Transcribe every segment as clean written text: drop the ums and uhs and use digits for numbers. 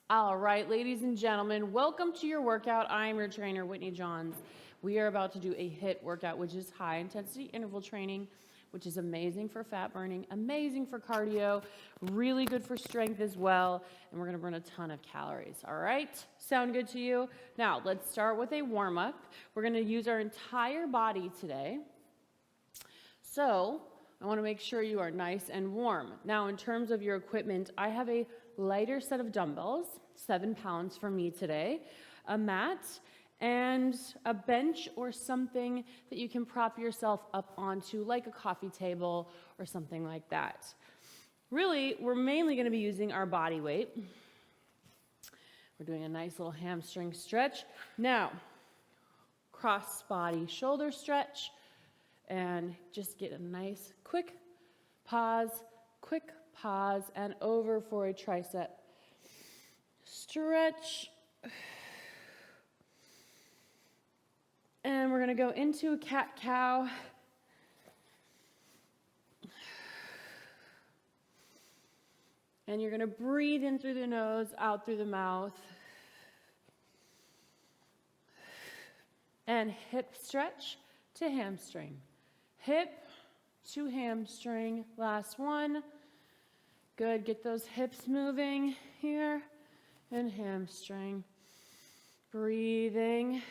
All right, ladies and gentlemen, welcome to your workout. I am your trainer, Whitney Johns. We are about to do a HIIT workout, which is high intensity interval training, which is amazing for fat burning, amazing for cardio, really good for strength as well, and we're gonna burn a ton of calories, all right? Sound good to you? Now, let's start with a warm-up. We're gonna use our entire body today. So, I wanna make sure you are nice and warm. Now, in terms of your equipment, I have a lighter set of dumbbells, 7 pounds for me today, a mat, and a bench or something that you can prop yourself up onto, like a coffee table or something like that. Really, we're mainly gonna be using our body weight. We're doing a nice little hamstring stretch. Now, cross body shoulder stretch, and just get a nice quick pause, and over for a tricep stretch. And we're gonna go into a cat-cow. And you're gonna breathe in through the nose, out through the mouth. And hip stretch to hamstring. Hip to hamstring, last one. Good, get those hips moving here, and hamstring. Breathing.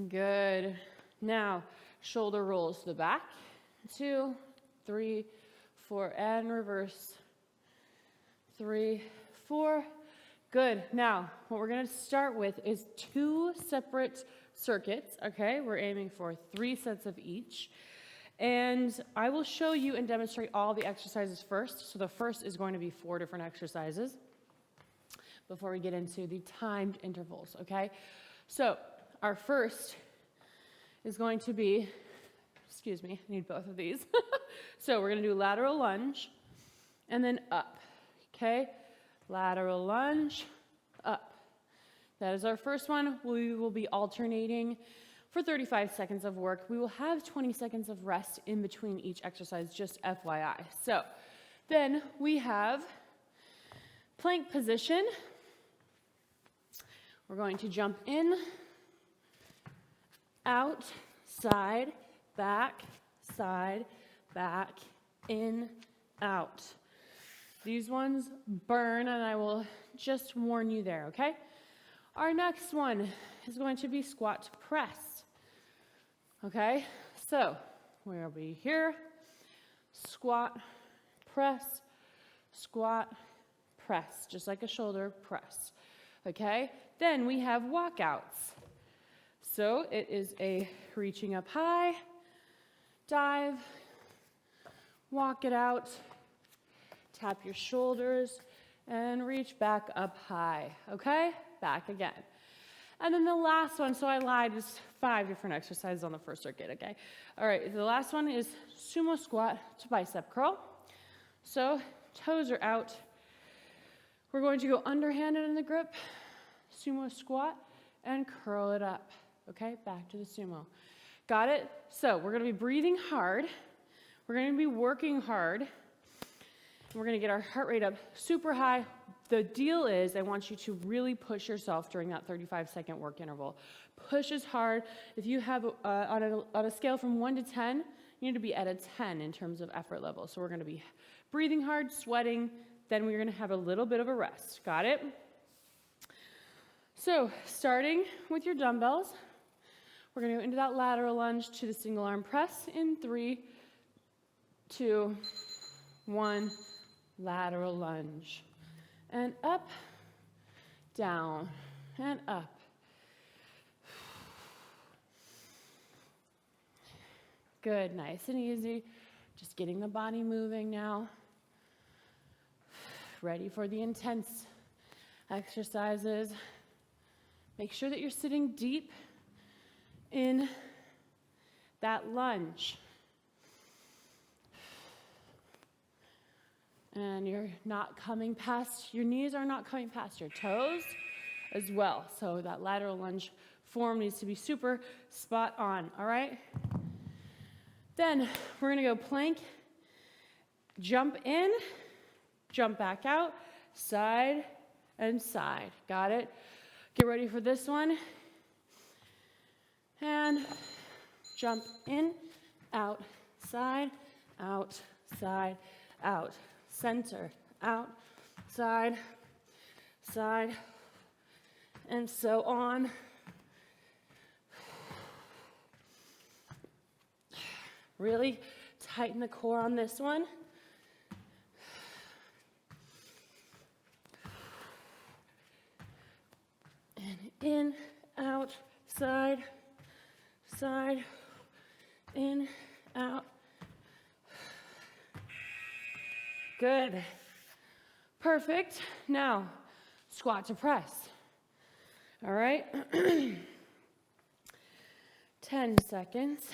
Good. Now, shoulder rolls to the back. 2, 3, 4, and reverse. 3, 4. Good. Now, what we're going to start with is 2 separate circuits, okay? We're aiming for 3 sets of each. And I will show you and demonstrate all the exercises first. So the first is going to be 4 different exercises before we get into the timed intervals, okay? So our first is going to be, excuse me, I need both of these. So we're going to do lateral lunge and then up, okay? Lateral lunge, up. That is our first one. We will be alternating for 35 seconds of work. We will have 20 seconds of rest in between each exercise, just FYI. So then we have plank position. We're going to jump in, out, side, back, in, out. These ones burn, and I will just warn you there, okay? Our next one is going to be squat press, okay? So we'll be here, squat, press, just like a shoulder press, okay? Then we have walkouts. So it is a reaching up high, dive, walk it out, tap your shoulders, and reach back up high, okay? Back again. And then the last one, so I lied, is 5 different exercises on the first circuit, okay? All right, the last one is sumo squat to bicep curl. So toes are out. We're going to go underhanded in the grip, sumo squat, and curl it up, okay? Back to the sumo. Got it? So we're gonna be breathing hard. We're gonna be working hard. We're gonna get our heart rate up super high. The deal is I want you to really push yourself during that 35-second work interval. Push as hard. If you have, on a scale from 1 to 10, you need to be at a 10 in terms of effort level. So we're gonna be breathing hard, sweating, then we're gonna have a little bit of a rest. Got it? So starting with your dumbbells, we're gonna go into that lateral lunge to the single arm press in 3, 2, 1, lateral lunge. And up, down, and up. Good, nice and easy. Just getting the body moving now. Ready for the intense exercises. Make sure that you're sitting deep in that lunge. And you're not coming past, your knees are not coming past your toes as well. So that lateral lunge form needs to be super spot on, all right? Then we're gonna go plank, jump in, Jump back out, side and side. Got it? Get ready for this one. And jump in, out, side, out, side, out. Center, out, side, side, and so on. Really tighten the core on this one. And in, out, side, side, in, out. Good. Perfect. Now, squat to press. All right. 10 seconds.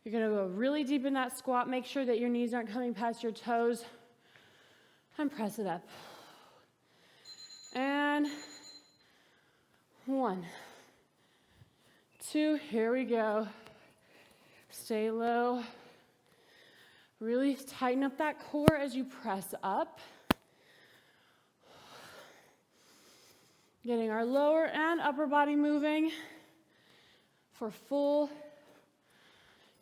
You're going to go really deep in that squat. Make sure that your knees aren't coming past your toes. And press it up. And 1, 2, here we go. Stay low. Really tighten up that core as you press up. Getting our lower and upper body moving for full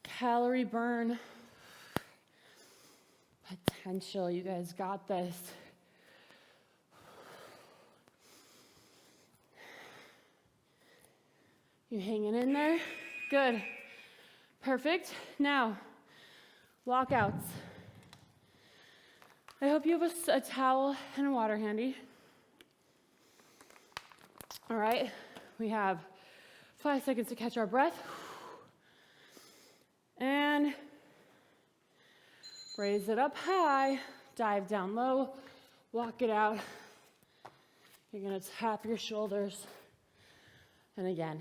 calorie burn potential. You guys got this. You hanging in there? Good. Perfect. Now, walkouts. I hope you have a towel and a water handy. All right, we have 5 seconds to catch our breath. And raise it up high, dive down low, walk it out. You're gonna tap your shoulders. And again.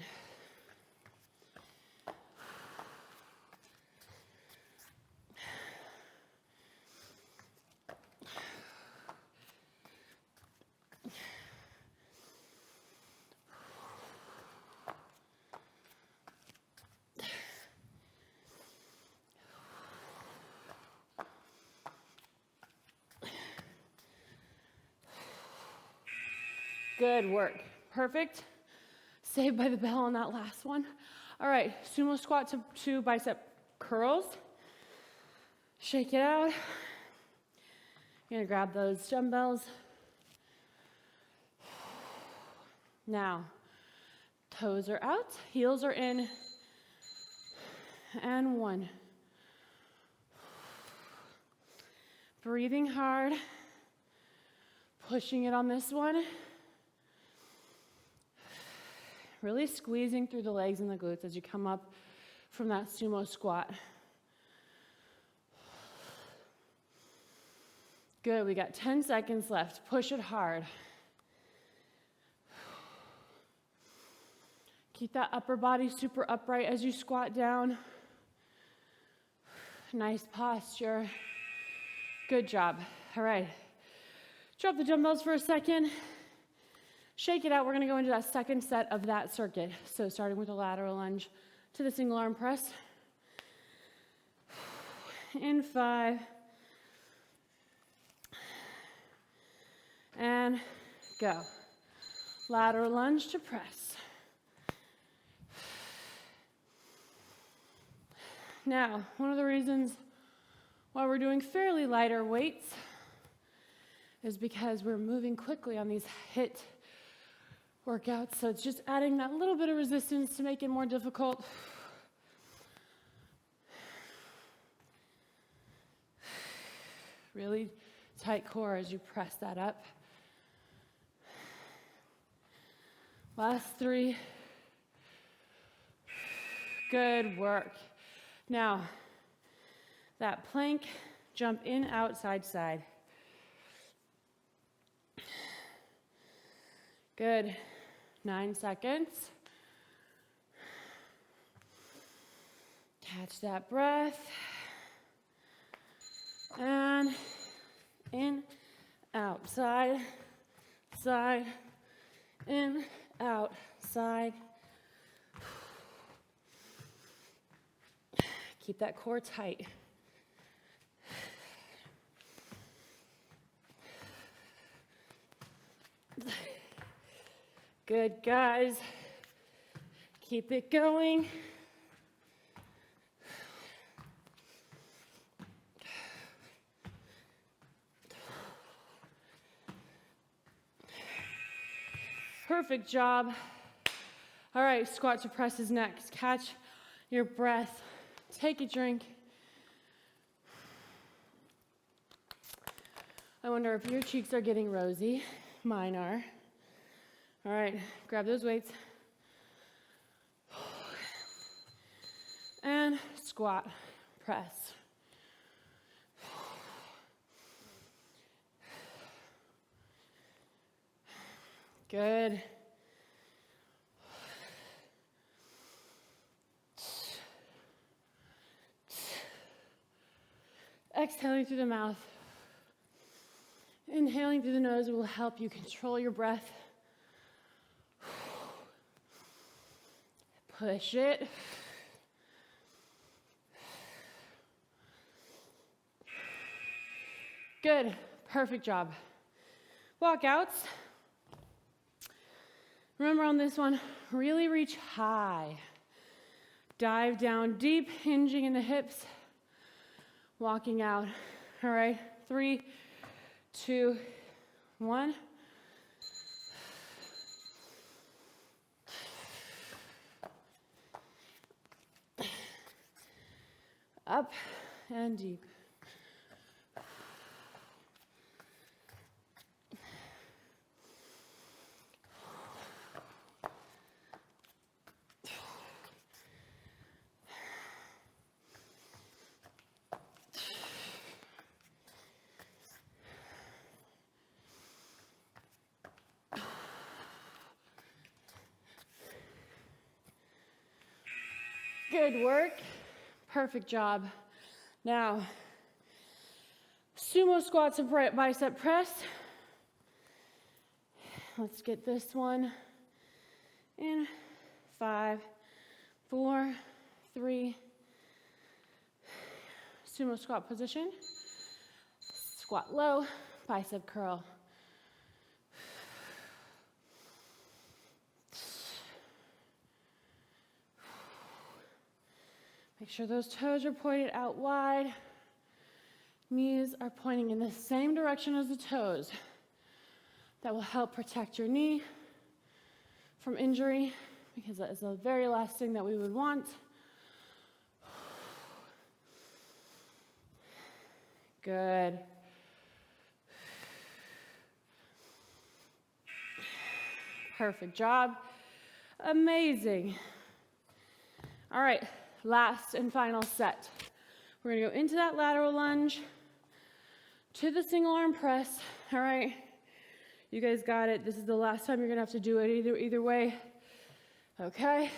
Good work. Perfect. Saved by the bell on that last one. All right, sumo squat to bicep curls. Shake it out. You're gonna grab those dumbbells. Now, toes are out, heels are in. And 1. Breathing hard. Pushing it on this one. Really squeezing through the legs and the glutes as you come up from that sumo squat. Good, we got 10 seconds left. Push it hard. Keep that upper body super upright as you squat down. Nice posture. Good job. All right. Drop the dumbbells for a second. Shake it out. We're going to go into that second set of that circuit. So starting with a lateral lunge to the single arm press. In 5. And go. Lateral lunge to press. Now, one of the reasons why we're doing fairly lighter weights is because we're moving quickly on these HIIT workouts, so it's just adding that little bit of resistance to make it more difficult. Really tight core as you press that up. Last 3. Good work. Now, that plank, jump in, out, side, side. Good. 9 seconds. Catch that breath. And in, out, side, side, in, out, side. Keep that core tight. Good, guys. Keep it going. Perfect job. All right, squat to press is next. Catch your breath. Take a drink. I wonder if your cheeks are getting rosy. Mine are. All right, grab those weights. And squat, press. Good. Exhaling through the mouth. Inhaling through the nose will help you control your breath. Push it. Good. Perfect job. Walkouts. Remember on this one, really reach high. Dive down deep, hinging in the hips. Walking out. All right. 3, 2, 1. Up and deep. Good work. Perfect job. Now, sumo squats and bicep press. Let's get this one in 5, 4, 3. Sumo squat position. Squat low, bicep curl. Make sure those toes are pointed out wide. Knees are pointing in the same direction as the toes. That will help protect your knee from injury, because that is the very last thing that we would want. Good. Perfect job. Amazing. All right. Last and final set. We're going to go into that lateral lunge to the single arm press. All right. You guys got it. This is the last time you're going to have to do it either way. Okay.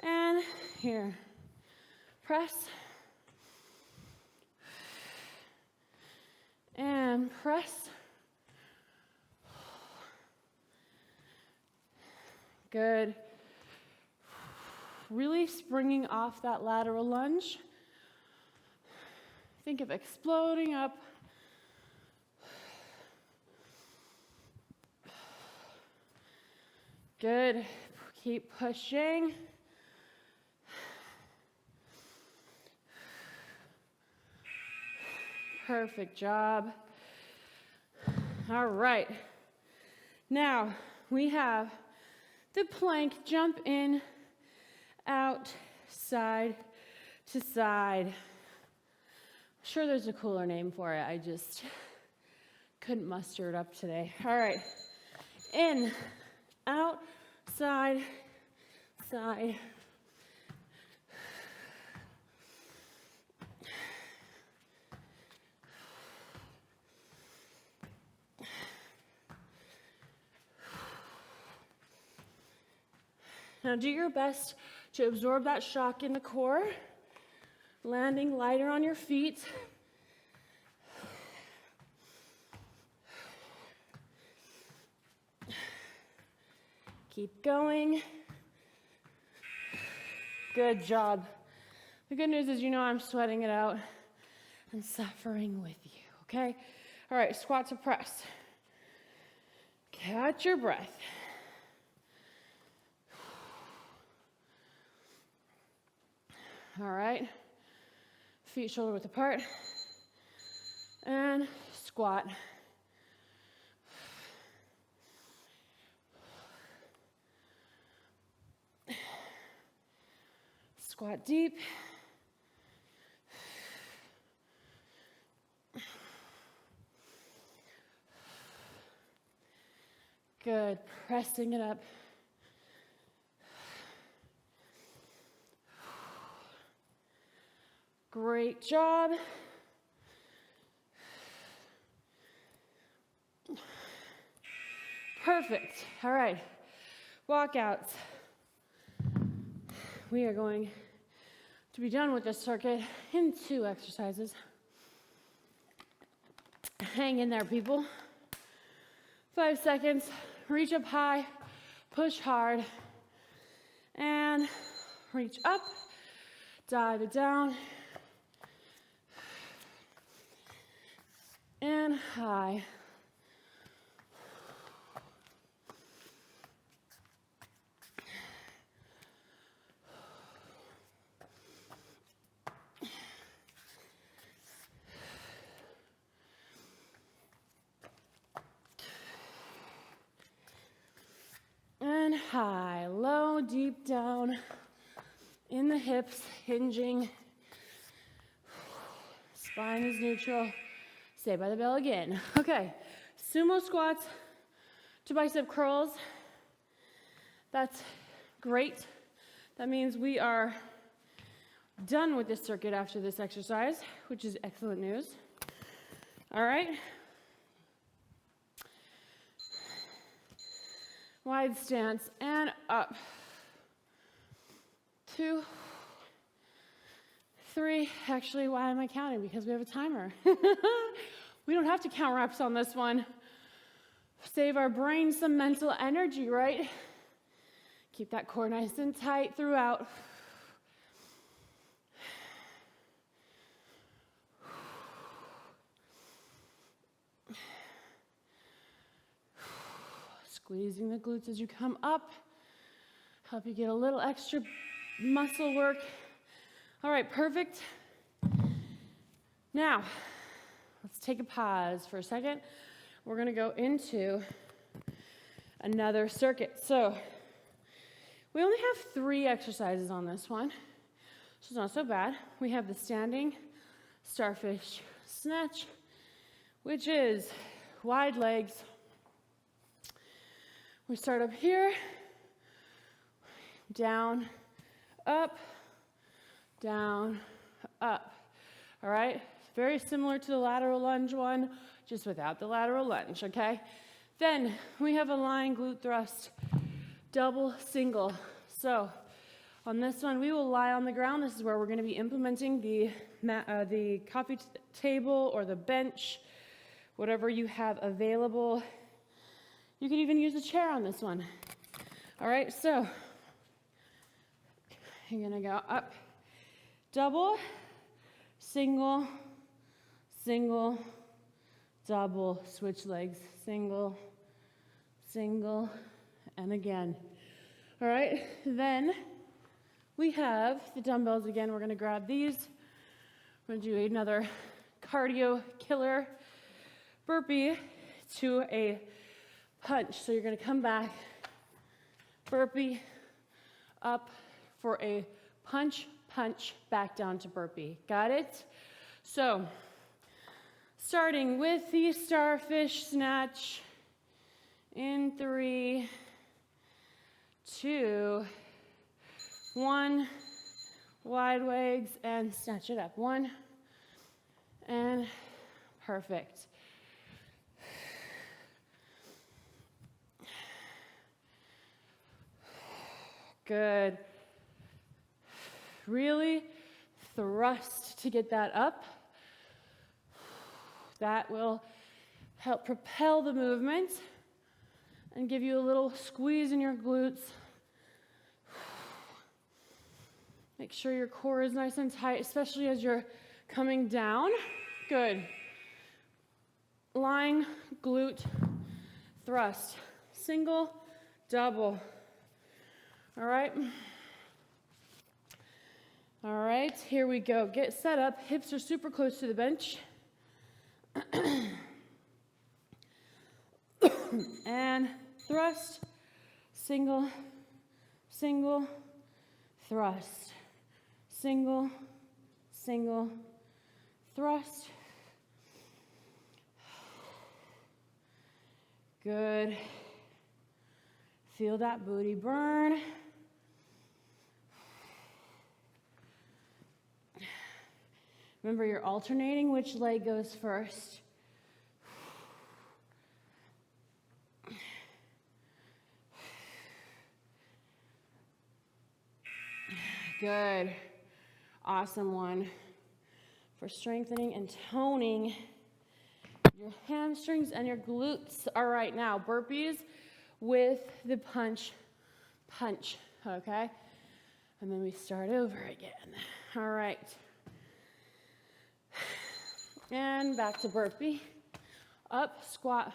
And here. Press. And press. Good. Really springing off that lateral lunge. Think of exploding up. Good. Keep pushing. Perfect job. All right. Now we have the plank jump in, out, side to side. I'm sure there's a cooler name for it. I just couldn't muster it up today. All right. In, out, side, side. Now do your best to absorb that shock in the core, landing lighter on your feet. Keep going. Good job. The good news is I'm sweating it out and suffering with you, okay? All right, squat to press. Catch your breath. All right. Feet shoulder width apart. And squat. Squat deep. Good. Pressing it up. Great job. Perfect. All right. Walkouts. We are going to be done with this circuit in 2 exercises. Hang in there, people. 5 seconds. Reach up high. Push hard. And reach up. Dive it down. And high. And high, low, deep down in the hips, hinging. Spine is neutral. Stay by the bell again. Okay, sumo squats to bicep curls. That's great. That means we are done with this circuit after this exercise, which is excellent news. All right. Wide stance and up. 2, 3. Actually, why am I counting? Because we have a timer. We don't have to count reps on this one. Save our brain some mental energy, right? Keep that core nice and tight throughout. Squeezing the glutes as you come up. Help you get a little extra muscle work. All right, perfect. Now, let's take a pause for a second. We're going to go into another circuit. So, we only have 3 exercises on this one, which is not so bad. We have the standing starfish snatch, which is wide legs. We start up here, down, up, down, up. All right? Very similar to the lateral lunge one, just without the lateral lunge, okay? Then we have a lying glute thrust, double, single. So on this one, we will lie on the ground. This is where we're going to be implementing the coffee table or the bench, whatever you have available. You could even use a chair on this one. All right, so you're gonna go up, double, single, single, double, switch legs, single, single, and again. All right, then we have the dumbbells again. We're gonna grab these. We're gonna do another cardio killer burpee to a punch. So you're going to come back, burpee, up for a punch, punch, back down to burpee. Got it? So, starting with the starfish snatch in 3, 2, 1, wide legs, and snatch it up. 1, and perfect. Good. Really thrust to get that up. That will help propel the movement and give you a little squeeze in your glutes. Make sure your core is nice and tight, especially as you're coming down. Good. Lying glute thrust. single, double. All right. All right, here we go. Get set up. Hips are super close to the bench. And thrust, single, single, thrust, single, single, thrust. Good. Feel that booty burn. Remember, you're alternating which leg goes first. Good. Awesome one for strengthening and toning your hamstrings and your glutes. All right, now burpees with the punch, okay? And then we start over again. All right. And back to burpee. Up, squat,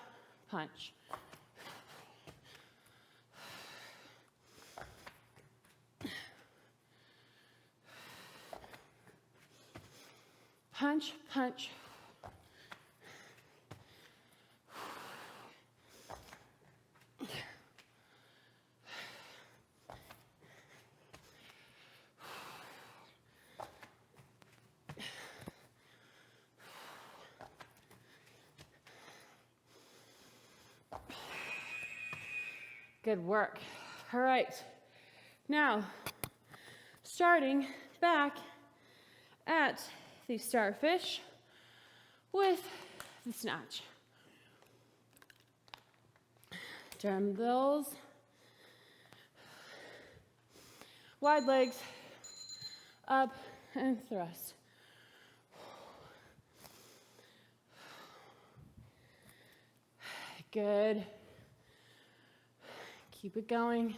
punch. Punch, punch. Good work. All right. Now, starting back at the starfish with the snatch. Dumbbells. Wide legs, up and thrust. Good. Keep it going.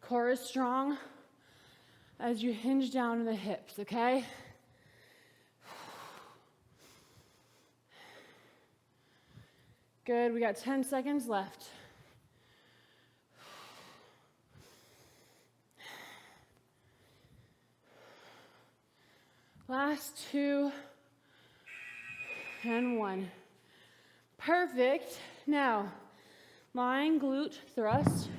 Core is strong as you hinge down in the hips, okay? Good, we got 10 seconds left. Last 2 and 1. Perfect. Now, lying glute thrust.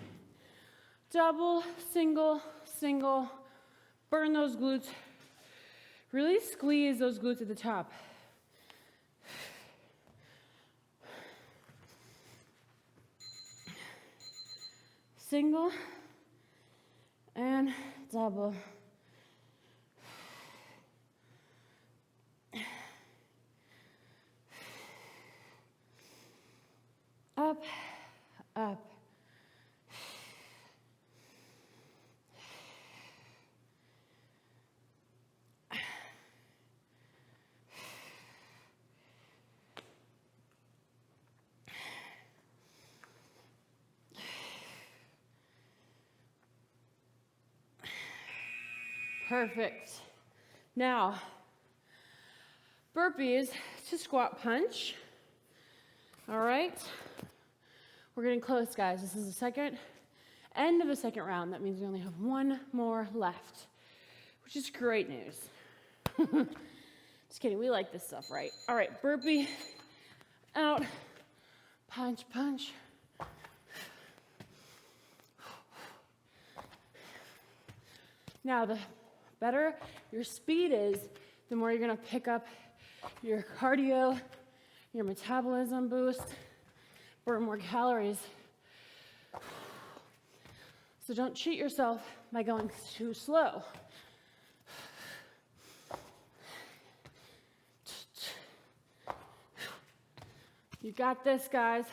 Double, single, single. Burn those glutes. Really squeeze those glutes at the top. Single and double. Up, up. Perfect. Now, burpees to squat punch. All right. We're getting close, guys. This is the second end of the second round. That means we only have one more left, which is great news. Just kidding. We like this stuff, right? All right. Burpee out. Punch, punch. Now, the better your speed is, the more you're going to pick up your cardio, your metabolism boost, burn more calories. So don't cheat yourself by going too slow. You got this, guys.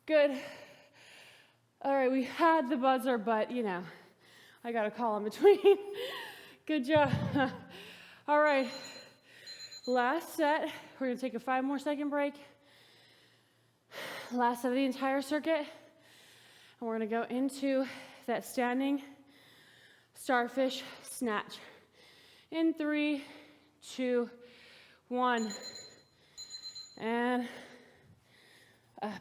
Good. All right, we had the buzzer, but you know, I got a call in between. Good job. All right, last set. We're gonna take a 5 more second break. Last set of the entire circuit. And we're gonna go into that standing Starfish snatch. In 3, 2, 1. And up.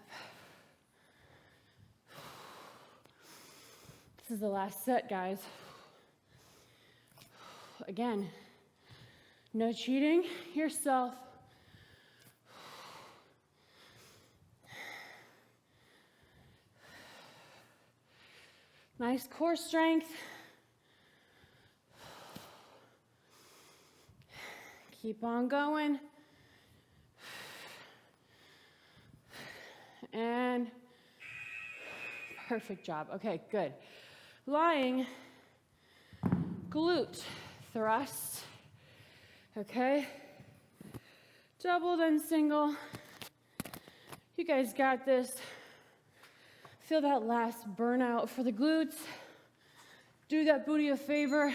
This is the last set, guys. Again, no cheating yourself. Nice core strength. Keep on going. And perfect job. Okay, good. Lying glute thrust. Okay. Double, then single. You guys got this. Feel that last burnout for the glutes. Do that booty a favor.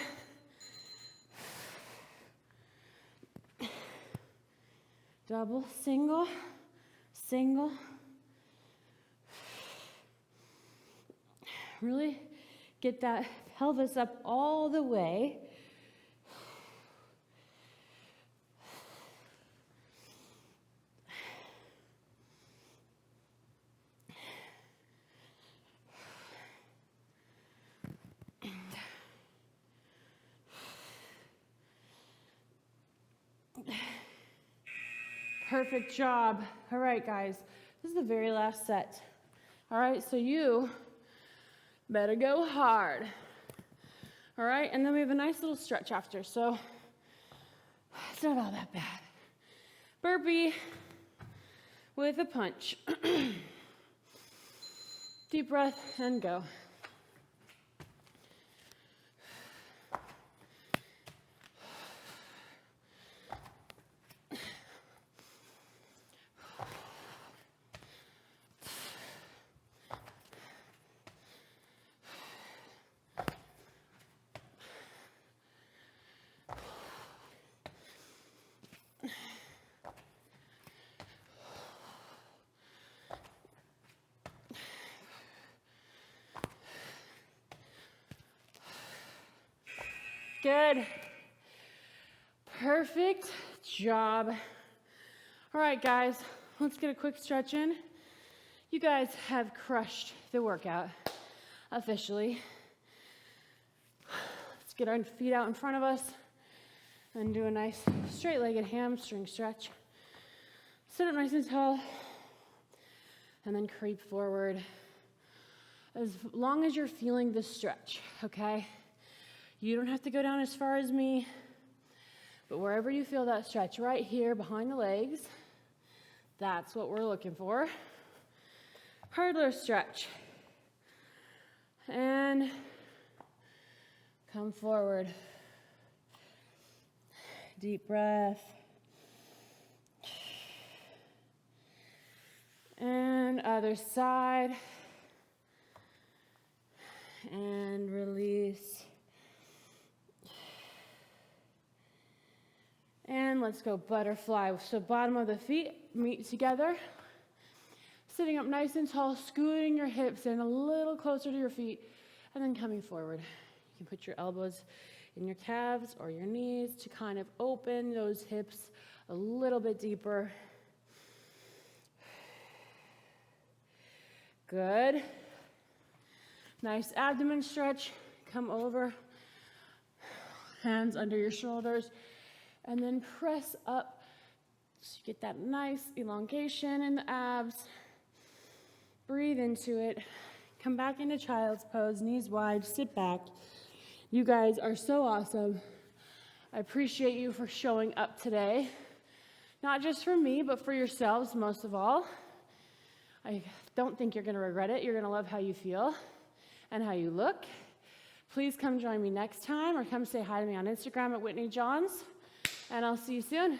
Double, single, single. Really get that pelvis up all the way. Perfect job. All right, guys, this is the very last set. All right, so you better go hard. All right, and then we have a nice little stretch after, so it's not all that bad. Burpee with a punch. Deep breath and go. Good. Perfect job. All right, guys, let's get a quick stretch in. You guys have crushed the workout officially. Let's get our feet out in front of us and do a nice straight-legged hamstring stretch. Sit up nice and tall and then creep forward. As long as you're feeling this stretch, okay? You don't have to go down as far as me, but wherever you feel that stretch, right here behind the legs, that's what we're looking for. Hurdler stretch. And come forward. Deep breath. And other side. And release. And let's go butterfly. So bottom of the feet meet together. Sitting up nice and tall, scooting your hips in a little closer to your feet, and then coming forward. You can put your elbows in your calves or your knees to kind of open those hips a little bit deeper. Good. Nice abdomen stretch. Come over. Hands under your shoulders. And then press up so you get that nice elongation in the abs. Breathe into it. Come back into child's pose, knees wide, sit back. You guys are so awesome. I appreciate you for showing up today. Not just for me, but for yourselves most of all. I don't think you're going to regret it. You're going to love how you feel and how you look. Please come join me next time or come say hi to me on Instagram at Whitney Johns. And I'll see you soon.